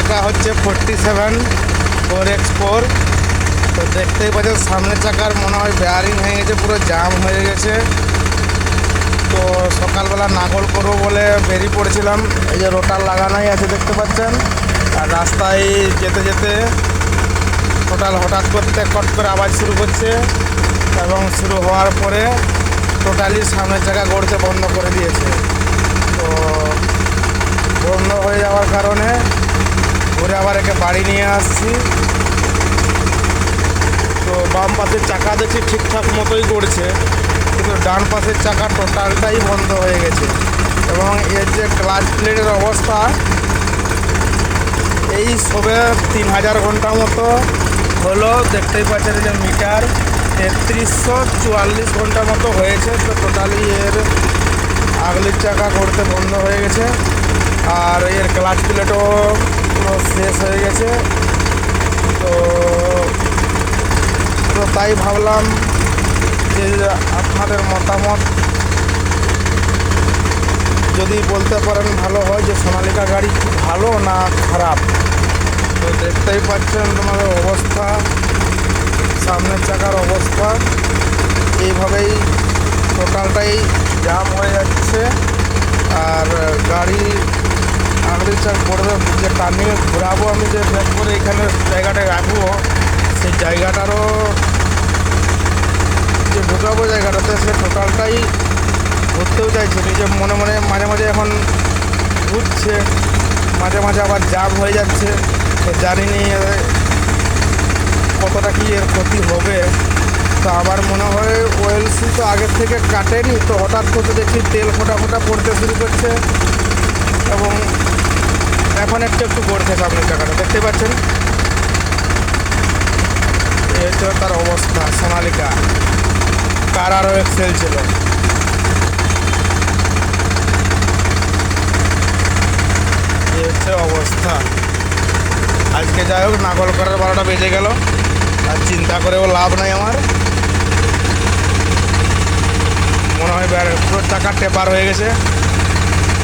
এটা হচ্ছে 47 4x4। তো দেখতেই পাচ্ছেন সামনের চাকার মনে হয় বেয়ারিং হয়ে গেছে, পুরো জাম হয়ে গেছে। তো সকালবেলা নাগল করবো বলে বেরিয়ে পড়েছিলাম। এই যে রোটার লাগানোই আছে দেখতে পাচ্ছেন। আর রাস্তায় যেতে যেতে টোটাল হঠাৎ করতে কট করে আওয়াজ শুরু করছে, এবং শুরু হওয়ার পরে টোটালি সামনের চাকা গড়তে বন্ধ করে দিয়েছে। তো বন্ধ হয়ে যাওয়ার কারণে ঘুরে আবার একে বাড়ি নিয়ে আসছি। তো বাম পাশের চাকা দেখছি ঠিকঠাক মতোই গড়ছে, কিন্তু ডান পাশের চাকা টোটালটাই বন্ধ হয়ে গেছে। এবং এর যে ক্লাচ প্লেটের অবস্থা, এই সবে 3000 ঘন্টা মতো হলো। দেখতেই পাচ্ছেন যে মিটার 3344 ঘন্টা মতো হয়েছে। তো টোটালি এর আগলির চাকা করতে বন্ধ হয়ে গেছে, আর এর ক্লাচ প্লেটও পুরো শেষ হয়ে গেছে। তো তো তাই ভাবলাম যে আপনাদের মতামত যদি বলতে পারেন ভালো হয়, যে সোনালিকা গাড়ি কি ভালো না খারাপ। তো দেখতেই পাচ্ছেন তোমাদের অবস্থা, সামনের চাকার অবস্থা এইভাবেই টোটালটাই জাম হয়ে যাচ্ছে। আর গাড়ি আগলির চাক পড়বে, যে টার্নিংয়ে ঘোরাবো আমি, যে ব্যাক করে এখানে জায়গাটায় রাখবো, সেই জায়গাটারও যে ঢুকাবো জায়গাটাতে, সে টোটালটাই ঘুরতেও চাইছে নিজে মনে মনে। মাঝে মাঝে এখন ঘুরছে, মাঝে মাঝে আবার জাম হয়ে যাচ্ছে। তো জানি নি কতটা কি এর ক্ষতি হবে। তো আমার মনে হয় ওয়েল সিল তো আগের থেকে কাটেনি, তো হঠাৎ করে দেখি তেল ফোটা ফোটা পড়তে শুরু করছে, এবং এখন একটু একটু পড়ছে সামনের চাকাটা দেখতে পাচ্ছেন। এই হচ্ছে তার অবস্থা। সোনালিকা কার আরও এক্সেল ছিল। এই হচ্ছে অবস্থা আজকে। যাই হোক, নাগল করার 12টা বেজে গেল, আর চিন্তা করেও লাভ নাই আমার। মনে হয় পুরো চাকা টেপার হয়ে গেছে।